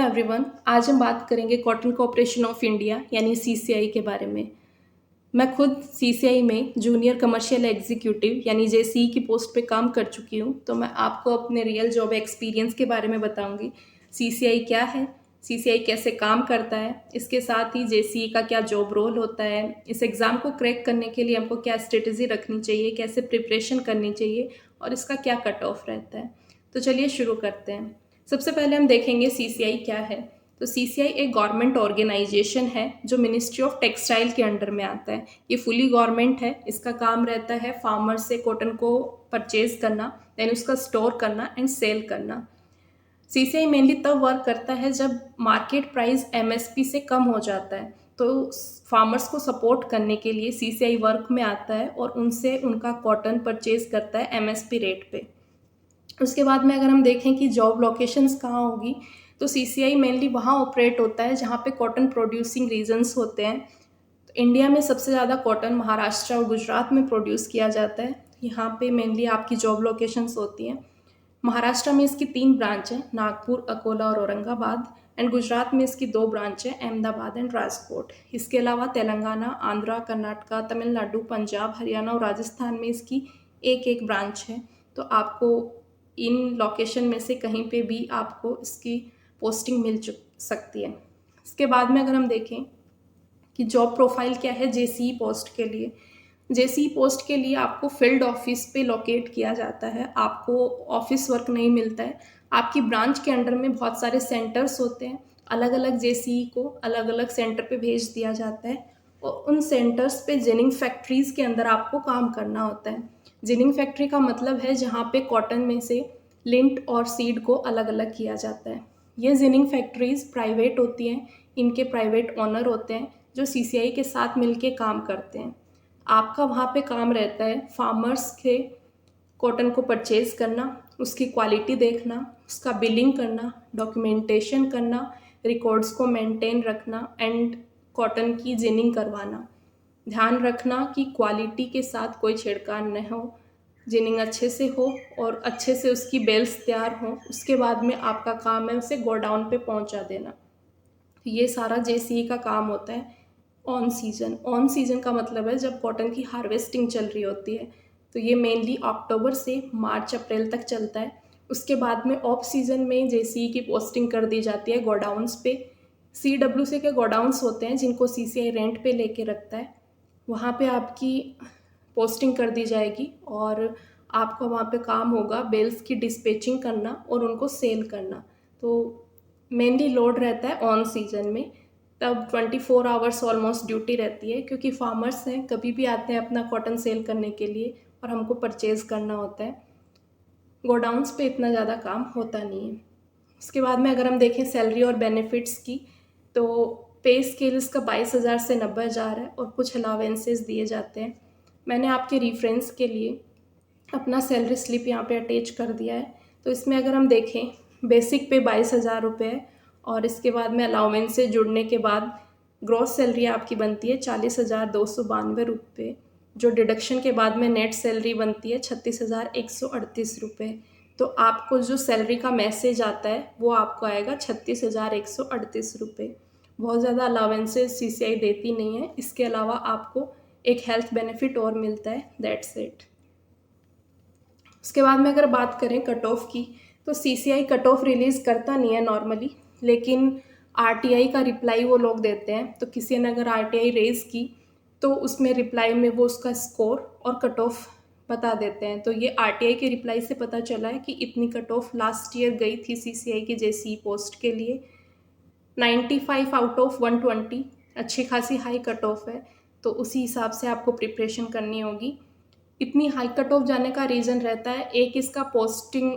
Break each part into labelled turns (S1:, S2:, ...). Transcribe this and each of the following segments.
S1: Everyone. आज हम बात करेंगे कॉटन कॉर्पोरेशन ऑफ इंडिया यानी सीसीआई के बारे में। मैं खुद सीसीआई में जूनियर कमर्शियल एग्जीक्यूटिव यानी जेसीई की पोस्ट पे काम कर चुकी हूँ, तो मैं आपको अपने रियल जॉब एक्सपीरियंस के बारे में बताऊंगी। सीसीआई क्या है, सीसीआई कैसे काम करता है, इसके साथ ही जेसीई का क्या जॉब रोल होता है, इस एग्ज़ाम को क्रैक करने के लिए हमको क्या स्ट्रेटेजी रखनी चाहिए, कैसे प्रिपरेशन करनी चाहिए और इसका क्या कट ऑफ रहता है। तो चलिए शुरू करते हैं। सबसे पहले हम देखेंगे सीसीआई क्या है। तो सीसीआई एक गवर्नमेंट ऑर्गेनाइजेशन है जो मिनिस्ट्री ऑफ टेक्सटाइल के अंडर में आता है। ये फुली गवर्नमेंट है। इसका काम रहता है फार्मर से कॉटन को परचेज करना, देन उसका स्टोर करना एंड सेल करना। सीसीआई मेनली तब वर्क करता है जब मार्केट प्राइस एमएसपी से कम हो जाता है, तो फार्मर्स को सपोर्ट करने के लिए सीसीआई वर्क में आता है और उनसे उनका कॉटन परचेज करता है एमएसपी रेट पे। उसके बाद में अगर हम देखें कि जॉब लोकेशंस कहाँ होगी, तो सीसीआई मेनली वहाँ ऑपरेट होता है जहाँ पे कॉटन प्रोड्यूसिंग रीजन्स होते हैं। तो इंडिया में सबसे ज़्यादा कॉटन महाराष्ट्र और गुजरात में प्रोड्यूस किया जाता है। यहाँ पे मेनली आपकी जॉब लोकेशंस होती हैं। महाराष्ट्र में इसकी 3 ब्रांच हैं, नागपुर, अकोला और औरंगाबाद। एंड गुजरात में इसकी 2 ब्रांच हैं, अहमदाबाद एंड राजकोट। इसके अलावा तेलंगाना, आंध्रा, कर्नाटका, तमिलनाडु, पंजाब, हरियाणा और राजस्थान में इसकी एक एक ब्रांच है। तो आपको इन लोकेशन में से कहीं पे भी आपको इसकी पोस्टिंग मिल सकती है। इसके बाद में अगर हम देखें कि जॉब प्रोफाइल क्या है जेसीई पोस्ट के लिए। जेसीई पोस्ट के लिए आपको फील्ड ऑफिस पे लोकेट किया जाता है, आपको ऑफिस वर्क नहीं मिलता है। आपकी ब्रांच के अंडर में बहुत सारे सेंटर्स होते हैं, अलग अलग जेसीई को अलग अलग सेंटर पे भेज दिया जाता है और उन सेंटर्स पे जिनिंग फैक्ट्रीज़ के अंदर आपको काम करना होता है। जिनिंग फैक्ट्री का मतलब है जहाँ पे कॉटन में से लिंट और सीड को अलग अलग किया जाता है। ये जिनिंग फैक्ट्रीज़ प्राइवेट होती हैं, इनके प्राइवेट ओनर होते हैं जो सीसीआई के साथ मिलके काम करते हैं। आपका वहाँ पे काम रहता है फार्मर्स के कॉटन को परचेज करना, उसकी क्वालिटी देखना, उसका बिलिंग करना, डॉक्यूमेंटेशन करना, रिकॉर्ड्स को मेंटेन रखना एंड कॉटन की जिनिंग करवाना। ध्यान रखना कि क्वालिटी के साथ कोई छेड़खानी न हो, जिनिंग अच्छे से हो और अच्छे से उसकी बेल्स तैयार हों। उसके बाद में आपका काम है उसे गोडाउन पे पहुंचा देना। ये सारा जेसीई का काम होता है ऑन सीजन। ऑन सीजन का मतलब है जब कॉटन की हार्वेस्टिंग चल रही होती है, तो ये मेनली अक्टूबर से मार्च अप्रैल तक चलता है। उसके बाद में ऑफ सीजन में जेसीई की पोस्टिंग कर दी जाती है गोडाउंस पे। सीडब्ल्यूसी के गोडाउंस होते हैं जिनको सीसीआई रेंट पे लेके रखता है, वहाँ पे आपकी पोस्टिंग कर दी जाएगी और आपका वहाँ पे काम होगा बेल्स की डिस्पैचिंग करना और उनको सेल करना। तो मेनली लोड रहता है ऑन सीजन में, तब 24 आवर्स ऑलमोस्ट ड्यूटी रहती है क्योंकि फार्मर्स हैं कभी भी आते हैं अपना कॉटन सेल करने के लिए और हमको परचेज़ करना होता है। गोडाउंस पे इतना ज़्यादा काम होता नहीं है। उसके बाद में अगर हम देखें सैलरी और बेनिफिट्स की, तो पे स्केल इसका 22,000 से 90,000 है और कुछ अलावेंसेस दिए जाते हैं। मैंने आपके रेफरेंस के लिए अपना सैलरी स्लिप यहाँ पे अटैच कर दिया है। तो इसमें अगर हम देखें बेसिक पे 22,000 रुपये है और इसके बाद में अलाउंस से जुड़ने के बाद ग्रॉस सैलरी आपकी बनती है 40,292 रुपये, जो डिडक्शन के बाद में नेट सैलरी बनती है 36,138 रुपये। तो आपको जो सैलरी का मैसेज आता है वो आपको आएगा 36,138 रुपये। बहुत ज़्यादा अलाउंसेस सीसीआई देती नहीं है। इसके अलावा आपको एक हेल्थ बेनिफिट और मिलता है, दैट्स इट। उसके बाद में अगर बात करें कट ऑफ की, तो सीसीआई कट ऑफ रिलीज़ करता नहीं है नॉर्मली, लेकिन आरटीआई का रिप्लाई वो लोग देते हैं। तो किसी ने अगर आरटीआई रेज़ की तो उसमें रिप्लाई में वो उसका स्कोर और कट ऑफ बता देते हैं। तो ये आरटीआई के रिप्लाई से पता चला है कि इतनी कट ऑफ लास्ट ईयर गई थी सीसीआई की जेसीई पोस्ट के लिए, 95 आउट ऑफ 120, अच्छी खासी हाई कट ऑफ है। तो उसी हिसाब से आपको प्रिपरेशन करनी होगी। इतनी हाई कट ऑफ जाने का रीज़न रहता है, एक इसका पोस्टिंग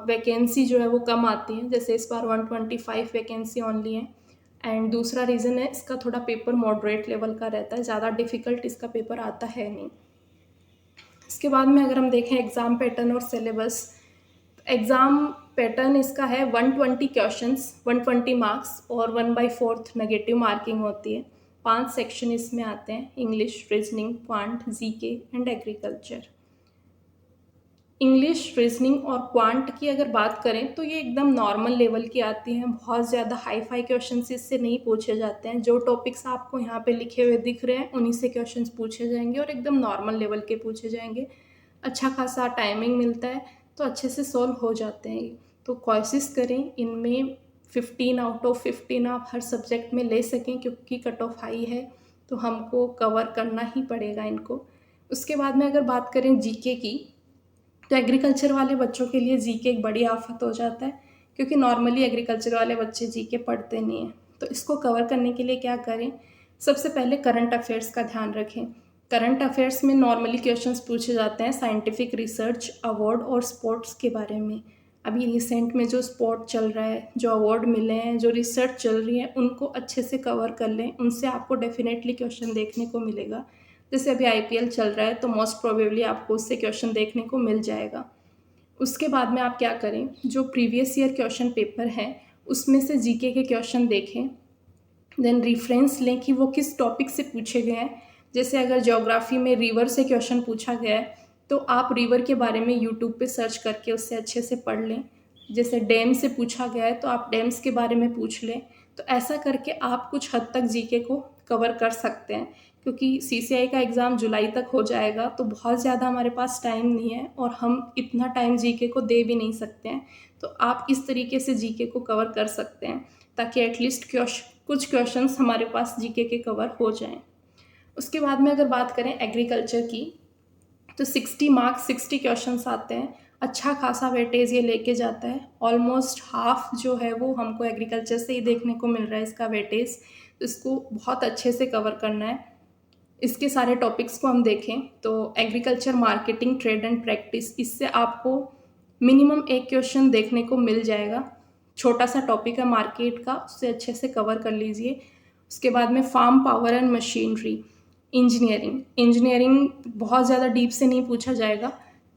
S1: वैकेंसी जो है वो कम आती है, जैसे इस बार 125 वैकेंसी ओनली है। एंड दूसरा रीज़न है इसका थोड़ा पेपर मॉडरेट लेवल का रहता है, ज़्यादा डिफ़िकल्ट इसका पेपर आता है नहीं। इसके बाद में अगर हम देखें एग्ज़ाम पैटर्न और सिलेबस, एग्ज़ाम पैटर्न इसका है 120 क्वेश्चंस, 120 मार्क्स और 1/4 नेगेटिव मार्किंग होती है। 5 सेक्शन इसमें आते हैं, English, reasoning, quant, GK and agriculture. English, reasoning और क्वांट की अगर बात करें तो ये एकदम नॉर्मल लेवल की आती हैं, बहुत ज़्यादा हाई फाई क्वेश्चंस इससे नहीं पूछे जाते हैं। जो टॉपिक्स आपको यहाँ पे लिखे हुए दिख रहे हैं उन्हीं से क्वेश्चंस पूछे जाएंगे और एकदम नॉर्मल लेवल के पूछे जाएंगे। अच्छा खासा टाइमिंग मिलता है तो अच्छे से सॉल्व हो जाते हैं ये। तो कोशिश करें इनमें 15 आउट ऑफ 15 आप हर सब्जेक्ट में ले सकें, क्योंकि कट ऑफ हाई है तो हमको कवर करना ही पड़ेगा इनको। उसके बाद में अगर बात करें जीके की, तो एग्रीकल्चर वाले बच्चों के लिए जीके एक बड़ी आफत हो जाता है, क्योंकि नॉर्मली एग्रीकल्चर वाले बच्चे जीके पढ़ते नहीं हैं। तो इसको कवर करने के लिए क्या करें, सबसे पहले करंट अफेयर्स का ध्यान रखें। करंट अफेयर्स में नॉर्मली क्वेश्चंस पूछे जाते हैं साइंटिफिक रिसर्च, अवार्ड और स्पोर्ट्स के बारे में। अभी रिसेंट में जो स्पोर्ट चल रहा है, जो अवार्ड मिले हैं, जो रिसर्च चल रही है, उनको अच्छे से कवर कर लें, उनसे आपको डेफिनेटली क्वेश्चन देखने को मिलेगा। जैसे अभी आईपीएल चल रहा है तो मोस्ट प्रोबेबली आपको उससे क्वेश्चन देखने को मिल जाएगा। उसके बाद में आप क्या करें, जो प्रीवियस ईयर क्वेश्चन पेपर है उसमें से जीके के क्वेश्चन देखें, देन रेफरेंस लें कि वो किस टॉपिक से पूछे गए हैं। जैसे अगर ज्योग्राफी में रिवर से क्वेश्चन पूछा गया है तो आप रिवर के बारे में यूट्यूब पे सर्च करके उससे अच्छे से पढ़ लें। जैसे डैम से पूछा गया है तो आप डैम्स के बारे में पूछ लें। तो ऐसा करके आप कुछ हद तक जीके को कवर कर सकते हैं, क्योंकि सीसीआई का एग्ज़ाम जुलाई तक हो जाएगा तो बहुत ज़्यादा हमारे पास टाइम नहीं है और हम इतना टाइम जीके को दे भी नहीं सकते हैं। तो आप इस तरीके से जीके को कवर कर सकते हैं ताकि एटलीस्ट कुछ क्वेश्चंस हमारे पास जीके के कवर हो जाएं। उसके बाद में अगर बात करें एग्रीकल्चर की, तो 60 मार्क्स 60 क्वेश्चंस आते हैं। अच्छा खासा वेटेज ये लेके जाता है, ऑलमोस्ट हाफ जो है वो हमको एग्रीकल्चर से ही देखने को मिल रहा है इसका वेटेज। तो इसको बहुत अच्छे से कवर करना है। इसके सारे टॉपिक्स को हम देखें तो agriculture marketing, trade and practice, इससे आपको मिनिमम एक क्वेश्चन देखने को मिल जाएगा। छोटा सा टॉपिक है मार्केट का, उससे अच्छे से कवर कर लीजिए। उसके बाद में farm power and machinery, engineering बहुत ज़्यादा डीप से नहीं पूछा जाएगा,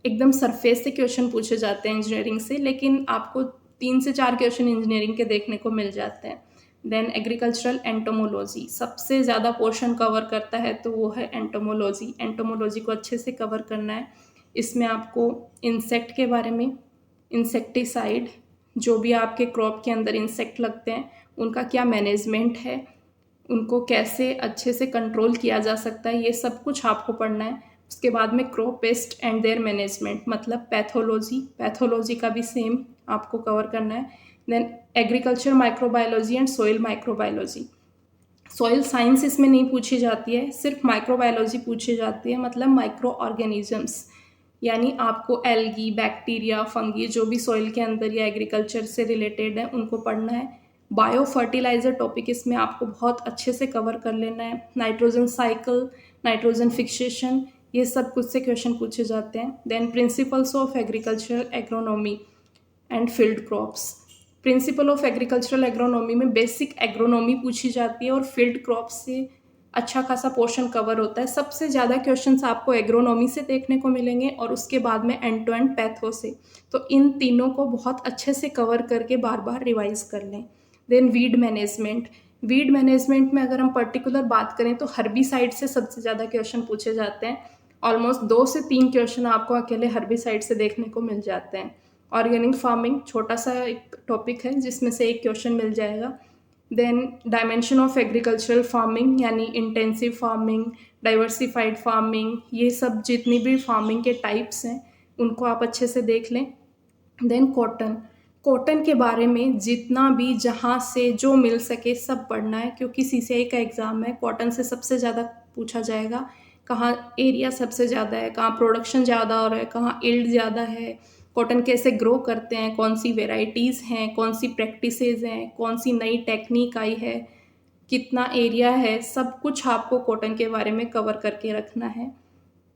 S1: एकदम सरफेस से क्वेश्चन पूछे जाते हैं इंजीनियरिंग से, लेकिन आपको 3 से 4 क्वेश्चन इंजीनियरिंग के देखने को मिल जाते हैं। देन एग्रीकल्चरल एंटोमोलॉजी सबसे ज़्यादा पोर्शन कवर करता है, तो वो है एंटोमोलॉजी। एंटोमोलॉजी को अच्छे से कवर करना है। इसमें आपको इंसेक्ट के बारे में, इंसेक्टिसाइड, जो भी आपके क्रॉप के अंदर इंसेक्ट लगते हैं उनका क्या मैनेजमेंट है, उनको कैसे अच्छे से कंट्रोल किया जा सकता है, ये सब कुछ आपको पढ़ना है। उसके बाद में crop pest and their management, मतलब पैथोलॉजी का भी सेम आपको कवर करना है। Then agriculture microbiology and soil microbiology, soil science इसमें नहीं पूछी जाती है, सिर्फ माइक्रोबायोलॉजी पूछी जाती है, मतलब माइक्रो ऑर्गेनिजम्स, यानी आपको एल्गी, बैक्टीरिया, फंगी, जो भी सॉइल के अंदर या एग्रीकल्चर से रिलेटेड है उनको पढ़ना है। बायो फर्टिलाइज़र टॉपिक इसमें आपको बहुत अच्छे से कवर कर लेना है। नाइट्रोजन साइकिल, नाइट्रोजन फिक्सेशन, ये सब कुछ से क्वेश्चन पूछे जाते हैं। Then principles of agricultural agronomy and field crops, principle of agricultural agronomy में बेसिक एग्रोनॉमी पूछी जाती है और फील्ड क्रॉप्स से अच्छा खासा पोर्शन कवर होता है। सबसे ज़्यादा क्वेश्चंस आपको एग्रोनॉमी से देखने को मिलेंगे और उसके बाद में एंड टू एंड पैथो से। तो इन तीनों को बहुत अच्छे से कवर करके बार बार रिवाइज कर लें। देन वीड मैनेजमेंट में अगर हम पर्टिकुलर बात करें तो हर्बिसाइड से सबसे ज़्यादा क्वेश्चन पूछे जाते हैं। ऑलमोस्ट 2 से 3 क्वेश्चन आपको अकेले हर्बिसाइड से देखने को मिल जाते हैं। ऑर्गेनिक फार्मिंग छोटा सा एक टॉपिक है जिसमें से एक क्वेश्चन मिल जाएगा। Then dimension of agricultural farming, यानी इंटेंसिव फार्मिंग, डाइवर्सिफाइड फार्मिंग, ये सब जितनी भी फार्मिंग के टाइप्स हैं उनको आप अच्छे से देख लें। देन कॉटन के बारे में जितना भी जहाँ से जो मिल सके सब पढ़ना है, क्योंकि सीसीआई का एग्ज़ाम है, कॉटन से सबसे ज़्यादा पूछा जाएगा। कहाँ एरिया सबसे ज़्यादा है, कहाँ प्रोडक्शन ज़्यादा हो रहा है, कहाँ यील्ड ज़्यादा है, कॉटन कैसे ग्रो करते हैं, कौन सी वेराइटीज़ हैं, कौन सी प्रैक्टिसेस हैं, कौन सी नई टेक्निक आई है, कितना एरिया है, सब कुछ आपको कॉटन के बारे में कवर करके रखना है।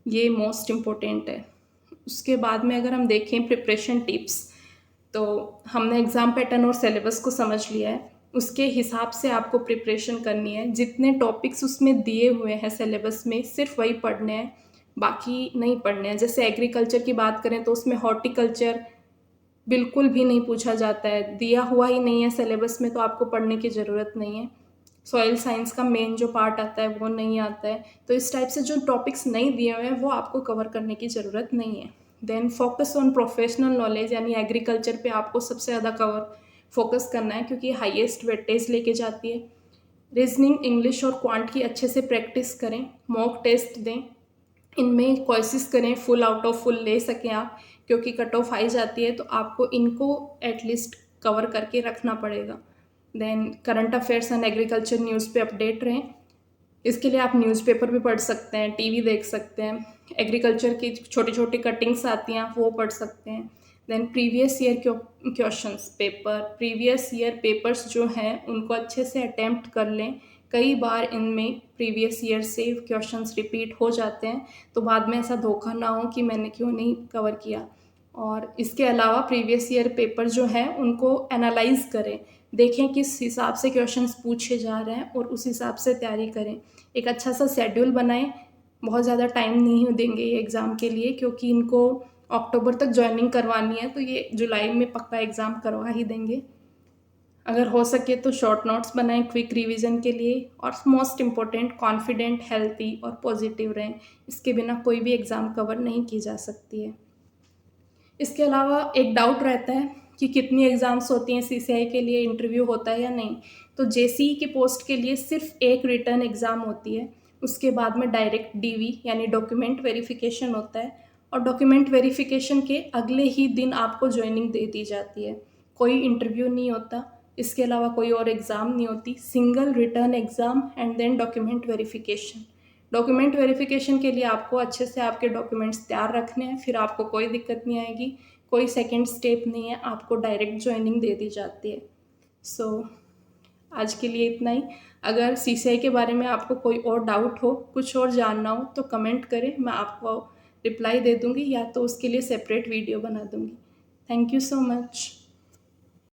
S1: ये मोस्ट इम्पोर्टेंट है। उसके बाद में अगर हम देखें प्रिपरेशन टिप्स, तो हमने एग्ज़ाम पैटर्न और सिलेबस को समझ लिया है, उसके हिसाब से आपको प्रिपरेशन करनी है। जितने टॉपिक्स उसमें दिए हुए हैं सिलेबस में सिर्फ वही पढ़ने हैं, बाकी नहीं पढ़ने हैं। जैसे एग्रीकल्चर की बात करें तो उसमें हॉर्टिकल्चर बिल्कुल भी नहीं पूछा जाता है, दिया हुआ ही नहीं है सिलेबस में, तो आपको पढ़ने की ज़रूरत नहीं है। सॉइल साइंस का मेन जो पार्ट आता है वो नहीं आता है। तो इस टाइप से जो टॉपिक्स नहीं दिए हुए हैं वो आपको कवर करने की ज़रूरत नहीं है। Then focus on professional knowledge, यानी एग्रीकल्चर पे आपको सबसे ज़्यादा फोकस करना है क्योंकि हाईएस्ट वेटेज लेके जाती है। रीजनिंग, इंग्लिश और क्वांट की अच्छे से प्रैक्टिस करें, मॉक टेस्ट दें, इनमें कोशिश करें फुल आउट ऑफ फुल ले सकें आप, क्योंकि कट ऑफ आई जाती है तो आपको इनको एटलीस्ट कवर करके रखना पड़ेगा। Then current affairs and agriculture news पे अपडेट रहें। इसके लिए आप न्यूज़पेपर भी पढ़ सकते हैं, टीवी देख सकते हैं, एग्रीकल्चर की छोटी छोटी कटिंग्स आती हैं आप वो पढ़ सकते हैं। Then previous year questions paper, previous year papers जो हैं उनको अच्छे से अटेम्प्ट कर लें। कई बार इनमें प्रीवियस ईयर से क्वेश्चंस रिपीट हो जाते हैं, तो बाद में ऐसा धोखा ना हो कि मैंने क्यों नहीं कवर किया। और इसके अलावा प्रीवियस ईयर पेपर जो हैं उनको एनालाइज करें, देखें किस हिसाब से क्वेश्चंस पूछे जा रहे हैं और उस हिसाब से तैयारी करें। एक अच्छा सा शेड्यूल बनाएं। बहुत ज़्यादा टाइम नहीं देंगे ये एग्ज़ाम के लिए, क्योंकि इनको अक्टूबर तक ज्वाइनिंग करवानी है, तो ये जुलाई में पक्का एग्ज़ाम करवा ही देंगे। अगर हो सके तो शॉर्ट नोट्स बनाएं क्विक रिवीजन के लिए, और मोस्ट इम्पोर्टेंट कॉन्फिडेंट, हेल्थी और पॉजिटिव रहें। इसके बिना कोई भी एग्ज़ाम कवर नहीं की जा सकती है। इसके अलावा एक डाउट रहता है कि कितनी एग्ज़ाम्स होती हैं सीसीआई के लिए, इंटरव्यू होता है या नहीं। तो जेसीई की पोस्ट के लिए सिर्फ एक रिटर्न एग्ज़ाम होती है, उसके बाद में डायरेक्ट डीवी यानी डॉक्यूमेंट वेरिफिकेशन होता है, और डॉक्यूमेंट वेरिफिकेशन के अगले ही दिन आपको ज्वाइनिंग दे दी जाती है। कोई इंटरव्यू नहीं होता, इसके अलावा कोई और एग्ज़ाम नहीं होती, single return exam and then document verification. Document verification के लिए आपको अच्छे से आपके डॉक्यूमेंट्स तैयार रखने हैं, फिर आपको कोई दिक्कत नहीं आएगी, कोई सेकंड स्टेप नहीं है, आपको डायरेक्ट ज्वाइनिंग दे दी जाती है। सो आज के लिए इतना ही। अगर सीसीआई के बारे में आपको कोई और डाउट हो, कुछ और जानना हो, तो कमेंट करें, मैं आपको रिप्लाई दे दूँगी, या तो उसके लिए सेपरेट वीडियो बना दूँगी। Thank you so much.